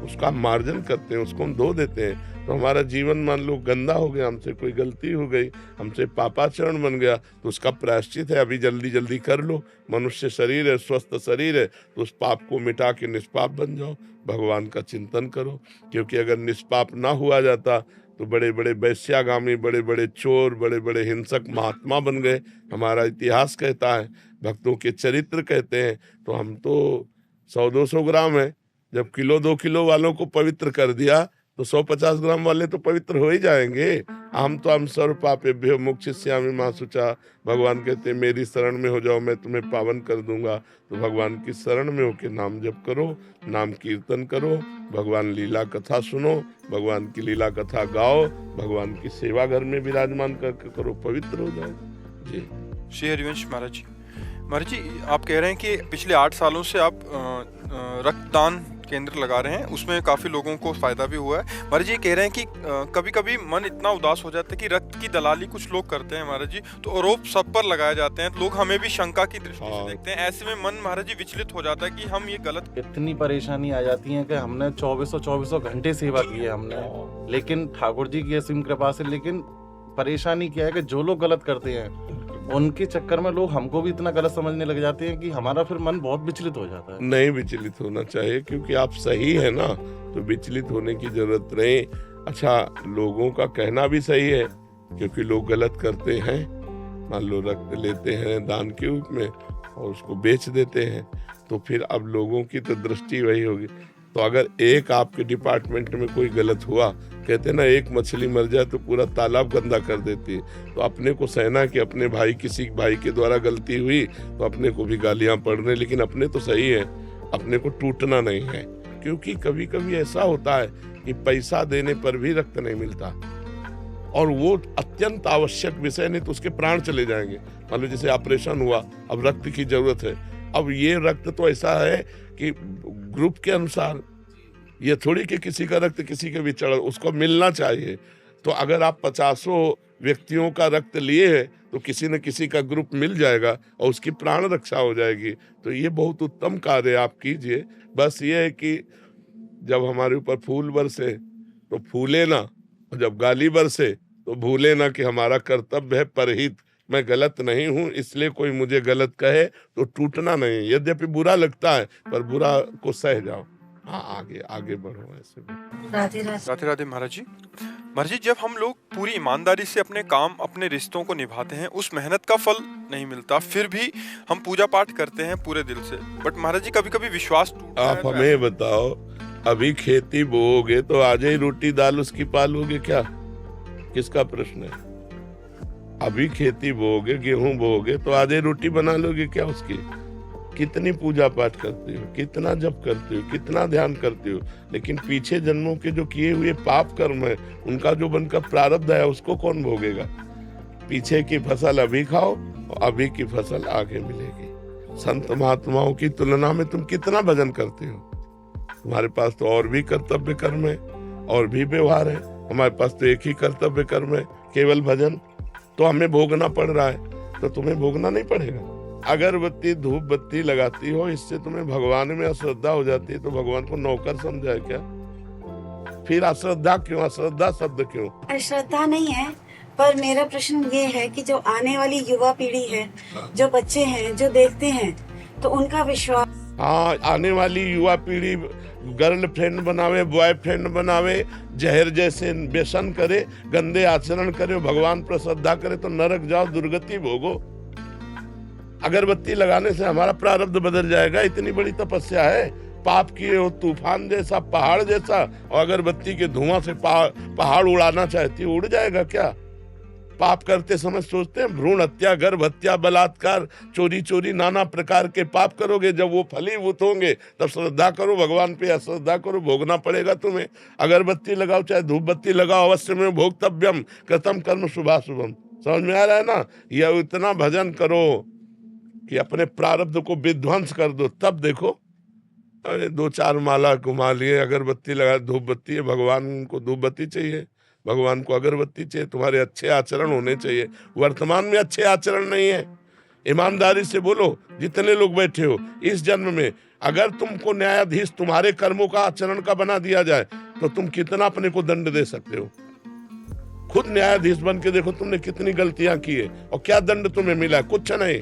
उसका मार्जन करते हैं, उसको हम धो देते हैं। तो हमारा जीवन मान लो गंदा हो गया, हमसे कोई गलती हो गई, हमसे पापाचरण बन गया, तो उसका प्रायश्चित है, अभी जल्दी जल्दी कर लो। मनुष्य शरीर है, स्वस्थ शरीर है, तो उस पाप को मिटा के निष्पाप बन जाओ, भगवान का चिंतन करो। क्योंकि अगर निष्पाप ना हुआ जाता तो बड़े बड़े वैश्यागामी, बड़े बड़े चोर, बड़े बड़े हिंसक महात्मा बन गए। हमारा इतिहास कहता है, भक्तों के चरित्र कहते हैं। तो हम तो 100-200 ग्राम है, जब किलो 2 किलो वालों को पवित्र कर दिया तो 150 ग्राम वाले तो पवित्र हो ही जाएंगे। हम तो हम सर्व पापेभ्यो मोक्षयिष्यामि मा शुचा। भगवान कहते हैं मेरी शरण में हो जाओ, मैं तुम्हें पावन कर दूंगा। तो भगवान की शरण में होके नाम जप करो, नाम कीर्तन करो, भगवान लीला कथा सुनो, भगवान की लीला कथा गाओ, भगवान की सेवा घर में विराजमान करके करो, पवित्र हो जाओ जी। श्री हरिवंश महाराज जी, महाराज जी, आप कह रहे हैं कि पिछले 8 सालों से आप रक्तदान केंद्र लगा रहे हैं, उसमें काफी लोगों को फायदा भी हुआ है। महाराज जी कह रहे हैं कि कभी कभी मन इतना उदास हो जाता है कि रक्त की दलाली कुछ लोग करते हैं महाराज जी, तो आरोप सब पर लगाए जाते हैं, लोग हमें भी शंका की दृष्टि से देखते हैं। ऐसे में मन महाराज जी विचलित हो जाता है कि हम ये गलत। इतनी परेशानी आ जाती है कि हमने 2400 घंटे सेवा की है हमने, लेकिन ठाकुर जी की असीम कृपा से, लेकिन परेशानी क्या है कि जो लोग गलत करते हैं उनके चक्कर में लोग हमको भी इतना गलत समझने लग जाते हैं कि हमारा फिर मन बहुत विचलित हो जाता है। नहीं विचलित होना चाहिए, क्योंकि आप सही है ना, तो विचलित होने की जरूरत नहीं। अच्छा, लोगों का कहना भी सही है, क्योंकि लोग गलत करते हैं। मान लो रक्त लेते हैं दान के रूप में और उसको बेच देते हैं, तो फिर अब लोगों की तो दृष्टि वही होगी। तो अगर एक आपके डिपार्टमेंट में कोई गलत हुआ, कहते ना एक मछली मर जाए तो पूरा तालाब गंदा कर देती है, तो अपने को सहना कि अपने भाई, किसी भाई के द्वारा गलती हुई तो अपने को भी गालियां पड़ने, लेकिन अपने तो सही है, अपने को टूटना नहीं है। क्योंकि कभी कभी ऐसा होता है कि पैसा देने पर भी रक्त नहीं मिलता, और वो अत्यंत आवश्यक विषय, नहीं तो उसके प्राण चले जाएंगे। मान लो जैसे ऑपरेशन हुआ, अब रक्त की जरूरत है, अब ये रक्त तो ऐसा है कि ग्रुप के अनुसार, ये थोड़ी कि किसी का रक्त किसी के भी चढ़, उसको मिलना चाहिए। तो अगर आप 50 व्यक्तियों का रक्त लिए हैं तो किसी न किसी का ग्रुप मिल जाएगा और उसकी प्राण रक्षा हो जाएगी। तो ये बहुत उत्तम कार्य आप कीजिए। बस ये है कि जब हमारे ऊपर फूल बरसे तो फूले ना, और जब गाली बरसे तो भूले ना कि हमारा कर्तव्य है परहित। मैं गलत नहीं हूं, इसलिए कोई मुझे गलत कहे तो टूटना नहीं। यद्यपि बुरा लगता है पर बुरा को सह जाओ। हाँ, आगे आगे बढ़ो। ऐसे राधे राधे। राधे राधे महाराज जी। महाराज जी, जब हम लोग पूरी ईमानदारी से अपने काम, अपने रिश्तों को निभाते हैं, उस मेहनत का फल नहीं मिलता, फिर भी हम पूजा पाठ करते हैं पूरे दिल से, बट महाराज जी कभी कभी विश्वास टूटता है। आप हमें बताओ, अभी खेती बोओगे तो आज ही रोटी दाल उसकी पालोगे क्या? किसका प्रश्न है? अभी खेती बोओगे, गेहूं बोओगे तो आज ही रोटी बना लोगे क्या उसकी? कितनी पूजा पाठ करते हो, कितना जप करते हो, कितना ध्यान करते हो, लेकिन पीछे जन्मों के जो किए हुए पाप कर्म है, उनका जो बनकर प्रारब्ध है, उसको कौन भोगेगा? पीछे की फसल अभी खाओ और अभी की फसल आगे मिलेगी। संत महात्माओं की तुलना में तुम कितना भजन करते हो? तुम्हारे पास तो और भी कर्तव्य कर्म है, और भी व्यवहार है। हमारे पास तो एक ही कर्तव्य कर्म है, केवल भजन। तो हमें भोगना पड़ रहा है, तो तुम्हें भोगना नहीं पड़ेगा। अगरबत्ती धूप बत्ती लगाती हो, इससे तुम्हें भगवान में अश्रद्धा हो जाती है, तो भगवान को नौकर समझा है क्या? फिर अश्रद्धा क्यों? अश्रद्धा शब्द क्यों? अश्रद्धा नहीं है, पर मेरा प्रश्न ये है कि जो आने वाली युवा पीढ़ी है, जो बच्चे हैं, जो देखते हैं, तो उनका विश्वास। हाँ, आने वाली युवा पीढ़ी गर्लफ्रेंड बनावे, बॉयफ्रेंड बनावे, जहर जैसे व्यसन करे, गंदे आचरण करे, भगवान पर श्रद्धा करे, तो नरक जाओ, दुर्गति भोगो। अगरबत्ती लगाने से हमारा प्रारब्ध बदल जाएगा? इतनी बड़ी तपस्या है। पाप किए हो तूफान जैसा, पहाड़ जैसा, और अगरबत्ती के धुआं से पहाड़ उड़ाना चाहती हो, उड़ जाएगा क्या? पाप करते समय सोचते हैं भ्रूण हत्या, गर्भ हत्या, बलात्कार, चोरी चोरी, नाना प्रकार के पाप करोगे। जब वो फलीभूत होंगे तब श्रद्धा करो भगवान पे, अश्रद्धा करो, भोगना पड़ेगा तुम्हें। अगरबत्ती लगाओ चाहे धूप बत्ती लगाओ, अवश्य में भोक्तव्यम कृतम कर्म शुभाशुभम। समझ में आ रहा है ना? यह इतना भजन करो कि अपने प्रारब्ध को विध्वंस कर दो, तब देखो। अरे 2-4 माला घुमा लिए, अगरबत्ती लगा, धूप बत्ती है, भगवान को धूप बत्ती चाहिए, भगवान को अगरबत्ती चाहिए। तुम्हारे अच्छे आचरण होने चाहिए। वर्तमान में अच्छे आचरण नहीं है। ईमानदारी से बोलो, जितने लोग बैठे हो, इस जन्म में अगर तुमको न्यायाधीश तुम्हारे कर्मों का आचरण का बना दिया जाए, तो तुम कितना अपने को दंड दे सकते हो? खुद न्यायाधीश बन के देखो तुमने कितनी गलतियां की है और क्या दंड तुम्हें मिला? कुछ नहीं।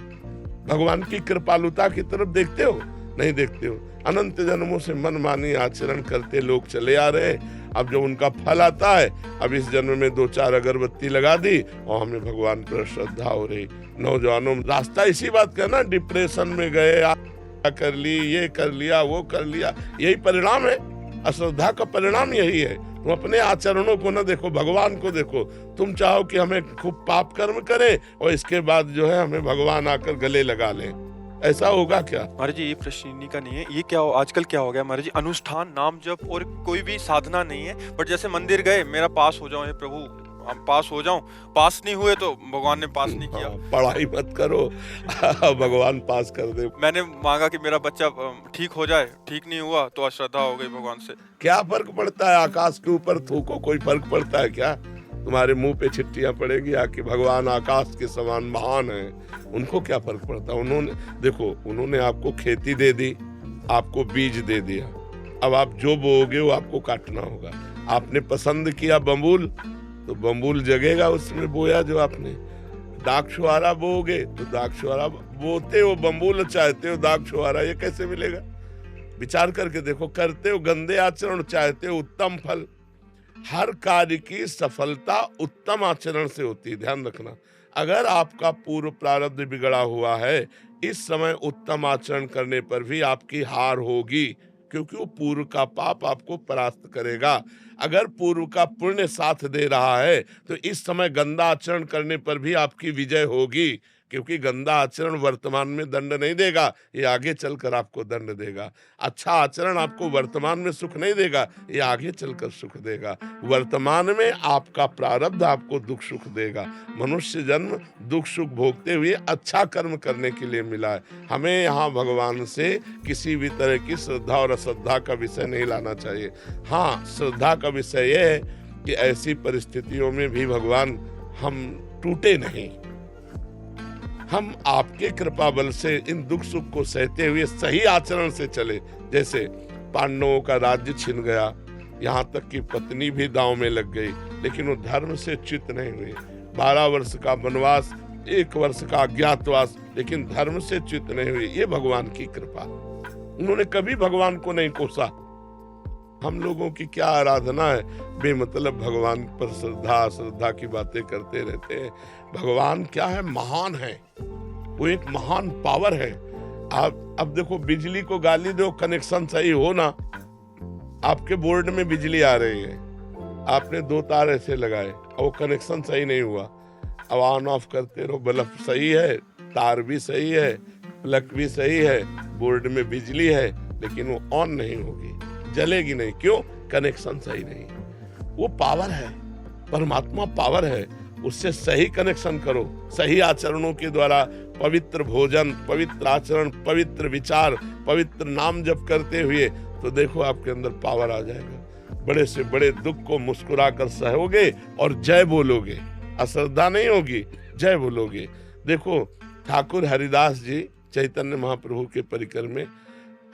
भगवान की कृपालुता की तरफ देखते हो? नहीं देखते हो। अनंत जन्मों से मनमानी आचरण करते लोग चले आ रहे हैं। अब जो उनका फल आता है, अब इस जन्म में 2-4 अगरबत्ती लगा दी और हमें भगवान पर श्रद्धा हो रही। नौजवानों, रास्ता इसी बात का ना, डिप्रेशन में गए, कर ली, ये कर लिया, वो कर लिया, यही परिणाम है। अश्रद्धा का परिणाम यही है। तुम अपने आचरणों को न देखो, भगवान को देखो। तुम चाहो कि हमें खूब पाप कर्म करें और इसके बाद जो है हमें भगवान आकर गले लगा लें, ऐसा होगा क्या? महाराज जी, ये प्रश्न इन्हीं का नहीं है। ये क्या आजकल क्या हो गया महाराज जी, अनुष्ठान, नाम जप और कोई भी साधना नहीं है। बट जैसे मंदिर गए, मेरा पास हो जाओ, हे प्रभु हम पास हो जाऊं, पास नहीं हुए तो भगवान ने पास नहीं किया। पढ़ाई मत करो, भगवान पास कर दे। मैंने मांगा कि मेरा बच्चा ठीक हो जाए, ठीक नहीं हुआ तो अश्रद्धा हो गई भगवान से। क्या फर्क पड़ता है? आकाश के ऊपर थूको, कोई फर्क पड़ता है क्या? तुम्हारे मुंह पे छिट्टियां पड़ेगी आके, भगवान आकाश के समान महान है, उनको क्या फर्क पड़ता? उन्होंने देखो, उन्होंने आपको खेती दे दी, आपको बीज दे दिया, अब आप जो बोओगे वो आपको काटना होगा। आपने पसंद किया बम्बूल, तो बम्बूल जगेगा उसमें बोया जो आपने। दाग छुहारा बोओगे तो दाग छुहारा, बोते हो बम्बूल, चाहते हो दाग छुहारा, ये कैसे मिलेगा? विचार करके देखो। करते हो गंदे आचरण, चाहते हो उत्तम फल। हर कार्य की सफलता उत्तम आचरण से होती है, ध्यान रखना। अगर आपका पूर्व प्रारब्ध बिगड़ा हुआ है, इस समय उत्तम आचरण करने पर भी आपकी हार होगी, क्योंकि वो पूर्व का पाप आपको परास्त करेगा। अगर पूर्व का पुण्य साथ दे रहा है, तो इस समय गंदा आचरण करने पर भी आपकी विजय होगी, क्योंकि गंदा आचरण वर्तमान में दंड नहीं देगा, ये आगे चलकर आपको दंड देगा। अच्छा आचरण आपको वर्तमान में सुख नहीं देगा, ये आगे चलकर सुख देगा। वर्तमान में आपका प्रारब्ध आपको दुख सुख देगा। मनुष्य जन्म दुख सुख भोगते हुए अच्छा कर्म करने के लिए मिला है। हमें यहाँ भगवान से किसी भी तरह की श्रद्धा और अश्रद्धा का विषय नहीं लाना चाहिए। हाँ, श्रद्धा का विषय यह है कि ऐसी परिस्थितियों में भी भगवान हम टूटे नहीं, हम आपके कृपा बल से इन दुख सुख को सहते हुए सही आचरण से चले। जैसे पांडवों का राज्य छिन गया, यहाँ तक कि पत्नी भी दांव में लग गई, लेकिन वो धर्म से च्युत नहीं हुए। 12 वर्ष का वनवास, 1 वर्ष का अज्ञातवास, लेकिन धर्म से च्युत नहीं हुए। ये भगवान की कृपा। उन्होंने कभी भगवान को नहीं कोसा। हम लोगों की क्या आराधना है, बेमतलब भगवान पर श्रद्धा की बातें करते रहते हैं। भगवान क्या है, महान है, वो एक महान पावर है। आप अब देखो, बिजली को गाली दो, कनेक्शन सही हो ना, आपके बोर्ड में बिजली आ रही है, आपने 2 तार ऐसे लगाए और वो कनेक्शन सही नहीं हुआ, अब ऑन ऑफ करते रहो, बल्ब सही है, तार भी सही है, प्लग भी सही है, बोर्ड में बिजली है, लेकिन वो ऑन नहीं होगी, जलेगी नहीं। क्यों? कनेक्शन सही नहीं। वो पावर है, परमात्मा पावर है, उससे सही कनेक्शन करो, सही आचरणों के द्वारा, पवित्र भोजन, पवित्र आचरण, पवित्र विचार, पवित्र नाम जप करते हुए, तो देखो आपके अंदर पावर आ जाएगा। बड़े से बड़े दुख को मुस्कुरा कर सहोगे और जय बोलोगे, अश्रद्धा नहीं होगी, जय बोलोगे। देखो ठाकुर हरिदास जी चैतन्य महाप्रभु के परिकर में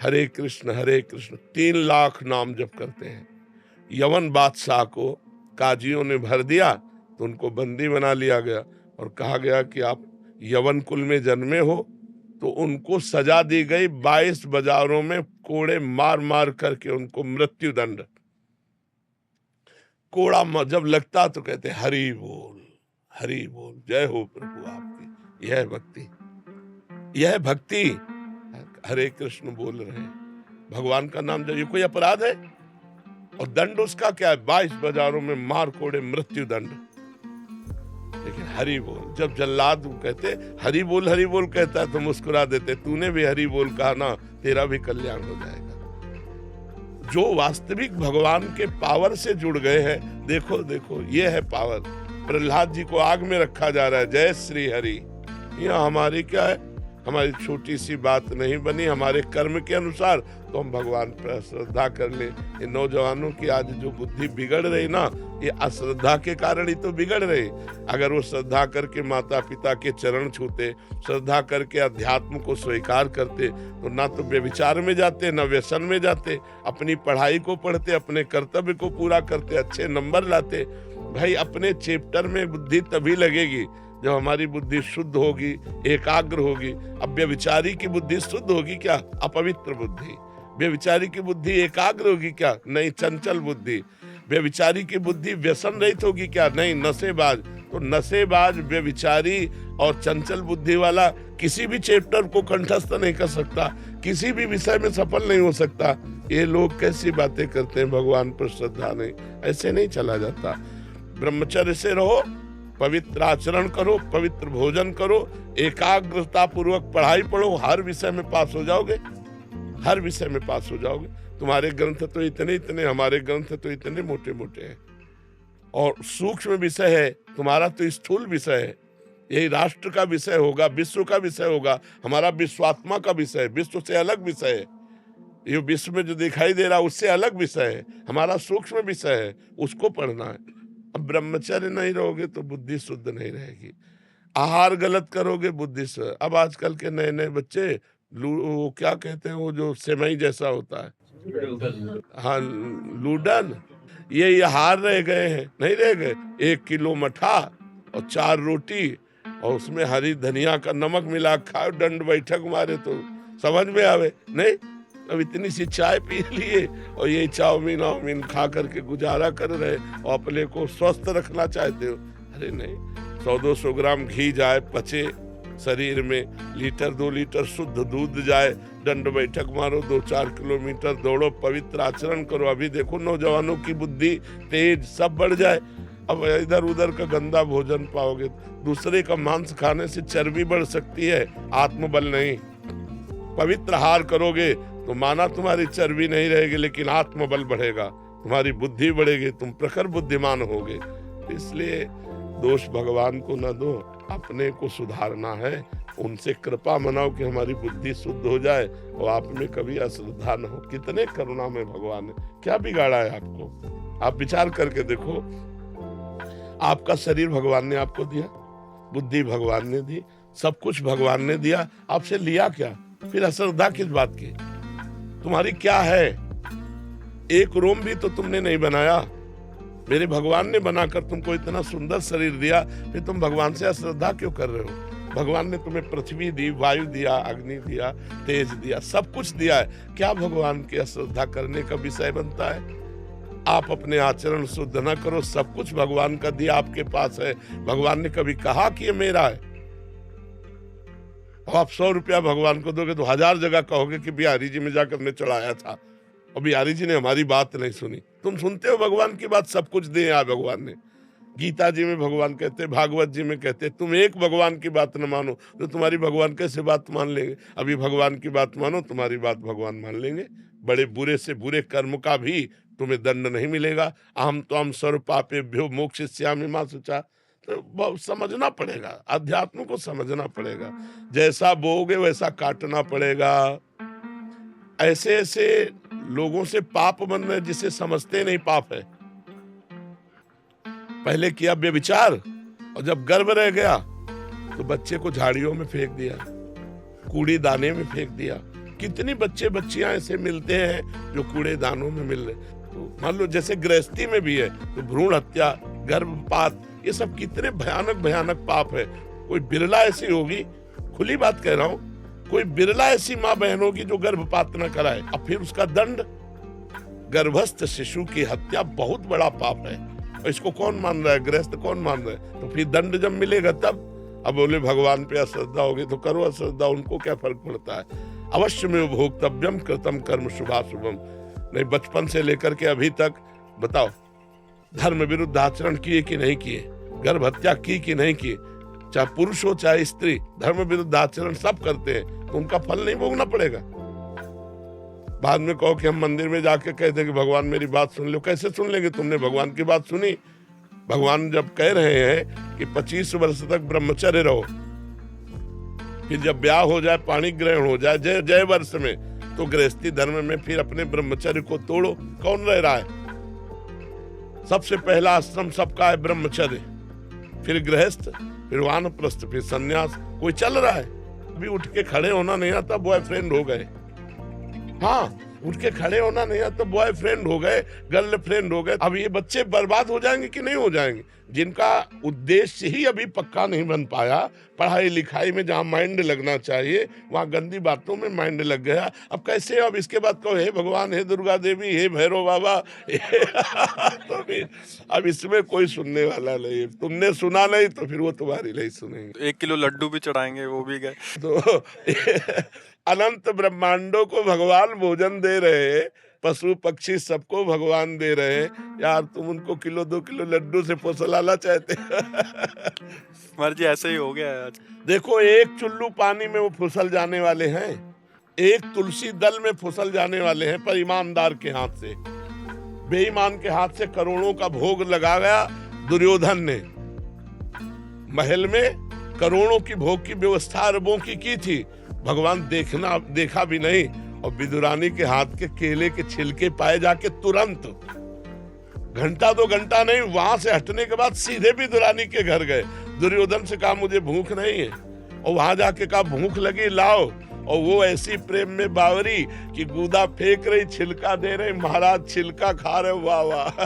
हरे कृष्ण 3 लाख नाम जप करते हैं। यवन बादशाह को काजियों ने भर दिया तो उनको बंदी बना लिया गया और कहा गया कि आप यवन कुल में जन्मे हो, तो उनको सजा दी गई 22 बाजारों में कोड़े मार मार करके उनको मृत्यु दंड। कोड़ा जब लगता तो कहते हरि बोल, जय हो प्रभु आपकी। यह भक्ति, यह भक्ति। हरे कृष्ण बोल रहे हैं, भगवान का नाम जब, ये कोई अपराध है? और दंड उसका क्या है? 22 बाजारों में मार कोड़े मृत्यु दंड। लेकिन हरि बोल, जब जल्लाद कहते हरि बोल कहता है तो मुस्कुरा देते, तूने भी हरि बोल कहा ना, तेरा भी कल्याण हो जाएगा। जो वास्तविक भगवान के पावर से जुड़ गए हैं, देखो ये है पावर। प्रहलाद जी को आग में रखा जा रहा है, जय श्री हरि। यह हमारी क्या है, हमारी छोटी सी बात नहीं बनी, हमारे कर्म के अनुसार तो हम भगवान पर श्रद्धा कर ले। ये नौजवानों की आज जो बुद्धि बिगड़ रही ना, ये अश्रद्धा के कारण ही तो बिगड़ रही। अगर वो श्रद्धा करके माता पिता के चरण छूते, श्रद्धा करके अध्यात्म को स्वीकार करते, तो ना तो व्यभिचार में जाते, ना व्यसन में जाते, अपनी पढ़ाई को पढ़ते, अपने कर्तव्य को पूरा करते, अच्छे नंबर लाते। भाई अपने चैप्टर में बुद्धि तभी लगेगी जब हमारी बुद्धि शुद्ध होगी, एकाग्र होगी। अब व्यभिचारी की बुद्धि शुद्ध होगी क्या? अपवित्र बुद्धि। व्यभिचारी की बुद्धि एकाग्र होगी क्या? नहीं, चंचल बुद्धि। व्यभिचारी की बुद्धि व्यसन रहित होगी क्या? नहीं, नशेबाज। तो नशेबाज, व्यभिचारी और चंचल बुद्धि वाला किसी भी चैप्टर को कंठस्थ नहीं कर सकता, किसी भी विषय में सफल नहीं हो सकता। ये लोग कैसी बातें करते हैं, भगवान पर श्रद्धा नहीं, ऐसे नहीं चला जाता। ब्रह्मचर्य से रहो, पवित्र आचरण करो, पवित्र भोजन करो, एकाग्रता पूर्वक पढ़ाई पढ़ो, हर विषय में पास हो जाओगे, हर विषय में पास हो जाओगे। तुम्हारे ग्रंथ तो इतने, हमारे ग्रंथ तो इतने मोटे मोटे हैं और सूक्ष्म विषय है, तुम्हारा तो स्थूल विषय है। यही राष्ट्र का विषय होगा, विश्व का विषय होगा, हमारा विश्वात्मा का विषय है, विश्व से अलग विषय है। ये विश्व में जो दिखाई दे रहा है उससे अलग विषय है, हमारा सूक्ष्म विषय है, उसको पढ़ना है। अब ब्रह्मचर्य नहीं रहोगे तो बुद्धि शुद्ध नहीं रहेगी। आहार गलत करोगे, बुद्धि से। अब आजकल के नए नए बच्चे वो क्या कहते हैं, वो जो सेमई जैसा होता है, हाँ लूडन, ये हार रह गए हैं, नहीं रह गए। 1 किलो मठा और 4 रोटी और उसमें हरी धनिया का नमक मिला खाओ, दंड बैठक मारे तो समझ में आवे नहीं। अब इतनी सी चाय पी लिए और ये चाउमीन खा करके गुजारा कर रहे और अपने को स्वस्थ रखना चाहते हो। अरे नहीं, 100-200 ग्राम घी जाए, पचे शरीर में, 1-2 लीटर शुद्ध दूध जाए, दंड बैठक मारो, 2-4 किलोमीटर दौड़ो, पवित्र आचरण करो। अभी देखो नौजवानों की बुद्धि तेज, सब बढ़ जाए। अब इधर उधर का गंदा भोजन पाओगे, दूसरे का मांस खाने से चर्बी बढ़ सकती है, आत्मबल नहीं। पवित्र आहार करोगे तो माना तुम्हारी चर्बी नहीं रहेगी, लेकिन आत्मबल बढ़ेगा, तुम्हारी बुद्धि बढ़ेगी, तुम प्रखर बुद्धिमान होगे। इसलिए दोष भगवान को न दो, अपने को सुधारना है, उनसे कृपा मनाओ कि हमारी बुद्धि शुद्ध हो जाए और आप में कभी अश्रद्धा न हो। कितने करुणा में भगवान ने क्या बिगाड़ा है आपको, आप विचार करके देखो। आपका शरीर भगवान ने आपको दिया, बुद्धि भगवान ने दी, सब कुछ भगवान ने दिया, आपसे लिया क्या? फिर अश्रद्धा किस बात की? तुम्हारी क्या है? एक रोम भी तो तुमने नहीं बनाया, मेरे भगवान ने बनाकर तुमको इतना सुंदर शरीर दिया, फिर तुम भगवान से अश्रद्धा क्यों कर रहे हो? भगवान ने तुम्हें पृथ्वी दी, वायु दिया, अग्नि दिया, तेज दिया, सब कुछ दिया है। क्या भगवान की अश्रद्धा करने का विषय बनता है? आप अपने आचरण शुद्ध न करो, सब कुछ भगवान का दिया आपके पास है। भगवान ने कभी कहा कि ये मेरा है? अब आप 100 रुपया भगवान को दोगे तो 1000 जगह कहोगे कि बिहारी जी में जाकर मैं चढ़ाया था और बिहारी जी ने हमारी बात नहीं सुनी। तुम सुनते हो भगवान की बात? सब कुछ दिया भगवान ने। गीता जी में भगवान कहते, भागवत जी में कहते, तुम एक भगवान की बात न मानो तो तुम्हारी भगवान कैसे बात मान लेंगे? अभी भगवान की बात मानो, तुम्हारी बात भगवान मान लेंगे। बड़े बुरे से बुरे कर्म का भी तुम्हें दंड नहीं मिलेगा। अहम त्वं सर्व पापेभ्यो मोक्षयिष्यामि मा शुचा। तो समझना पड़ेगा, अध्यात्म को समझना पड़ेगा। जैसा बोओगे वैसा काटना पड़ेगा। ऐसे ऐसे लोगों से पाप बन रहे जिसे समझते नहीं पाप है। पहले किया व्यभिचार और जब गर्भ रह गया तो बच्चे को झाड़ियों में फेंक दिया, कूड़ी दाने में फेंक दिया। कितनी बच्चे बच्चियां ऐसे मिलते हैं जो कूड़े दानों में मिल रहे। तो मान लो जैसे गृहस्थी में भी है तो भ्रूण हत्या, गर्भपात, ये सब कितने भयानक भयानक पाप है। कोई बिरला ऐसी होगी, खुली बात कह रहा हूँ, कोई बिरला ऐसी माँ बहन होगी जो गर्भपात न कराए। अब फिर उसका दंड, गर्भस्थ शिशु की हत्या बहुत बड़ा पाप है। इसको कौन मान रहा है? गृहस्थ कौन मान रहा है? तो फिर दंड जब मिलेगा तब। अब बोले भगवान पे अश्रद्धा होगी तो करो अश्रद्धा, उनको क्या फर्क पड़ता है? अवश्य में भोक्तव्यम कृतम कर्म शुभाशुभम। नहीं, बचपन से लेकर के अभी तक बताओ, धर्म विरुद्ध आचरण किए कि नहीं किए? गर्भ हत्या की कि नहीं की? चाहे पुरुष हो चाहे स्त्री, धर्म विरुद्ध आचरण सब करते हैं, तो उनका फल नहीं भोगना पड़ेगा? बाद में कहो कि हम मंदिर में जाके कहते कि भगवान मेरी बात सुन लो। कैसे सुन लेंगे? तुमने भगवान की बात सुनी? भगवान जब कह रहे हैं कि 25 वर्ष तक ब्रह्मचर्य रहो, फिर जब ब्याह हो जाए, पाणी ग्रहण हो जाए जय वर्ष में, तो गृहस्थी धर्म में फिर अपने ब्रह्मचर्य को तोड़ो। कौन रह रहा है? सबसे पहला आश्रम सबका है ब्रह्मचर्य, फिर गृहस्थ, फिर वानप्रस्थ, फिर सन्यास। कोई चल रहा है? अभी उठ के खड़े होना नहीं आता, बॉयफ्रेंड हो गए। हाँ, उठ के खड़े होना नहीं आता, बॉयफ्रेंड हो गए, गर्लफ्रेंड हो गए। अब ये बच्चे बर्बाद हो जाएंगे कि नहीं हो जाएंगे? जिनका उद्देश्य ही अभी पक्का नहीं बन पाया, पढ़ाई लिखाई में जहाँ माइंड लगना चाहिए वहाँ गंदी बातों में माइंड लग गया। अब कैसे? अब इसके बाद कहो हे भगवान, हे दुर्गा देवी, हे भैरव बाबा। तो फिर अब इसमें कोई सुनने वाला नहीं। तुमने सुना नहीं तो फिर वो तुम्हारी नहीं सुनेंगे। 1 किलो लड्डू भी चढ़ाएंगे, वो भी गए। तो अनंत ब्रह्मांडों को भगवान भोजन दे रहे हैं, पशु पक्षी सबको भगवान दे रहे हैं। यार तुम उनको किलो 2 किलो लड्डू से फुसलाना चाहते? मर्जी ऐसे ही हो गया है आज। देखो, एक चुल्लू पानी में वो फुसल जाने वाले हैं, एक तुलसी दल में फुसल जाने वाले हैं, पर ईमानदार के हाथ से। बेईमान के हाथ से करोड़ों का भोग लगा गया दुर्योधन ने। महल में करोड़ों की भोग की व्यवस्था अरबों की थी, भगवान देखा भी नहीं। और विदुरानी के हाथ के केले के छिलके पाए जाके तुरंत, घंटा 2 घंटा नहीं, वहां से हटने के बाद सीधे विदुरानी के घर गए। दुर्योधन से कहा मुझे भूख नहीं है, और वहां जाके कहा भूख लगी, लाओ। और वो ऐसी प्रेम में बावरी कि गूदा फेंक रही, छिलका दे रही, महाराज छिलका खा रहे। वाह वाह।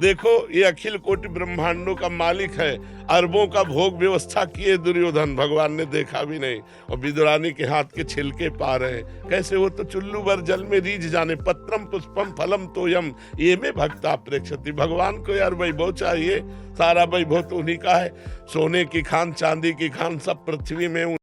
देखो, ये अखिल कोटि ब्रह्मांडों का मालिक है, अरबों का भोग व्यवस्था किए दुर्योधन, भगवान ने देखा भी नहीं। और विदुरानी के हाथ के छिलके पा रहे। कैसे? वो तो चुल्लू भर जल में रीझ जाने। पत्रम पुष्पम फलम तोयम ये में भक्ता प्रेक्षति। भगवान को यार वैभव चाहिए, सारा वैभव तो उन्हीं का है। सोने की खान, चांदी की खान, सब पृथ्वी में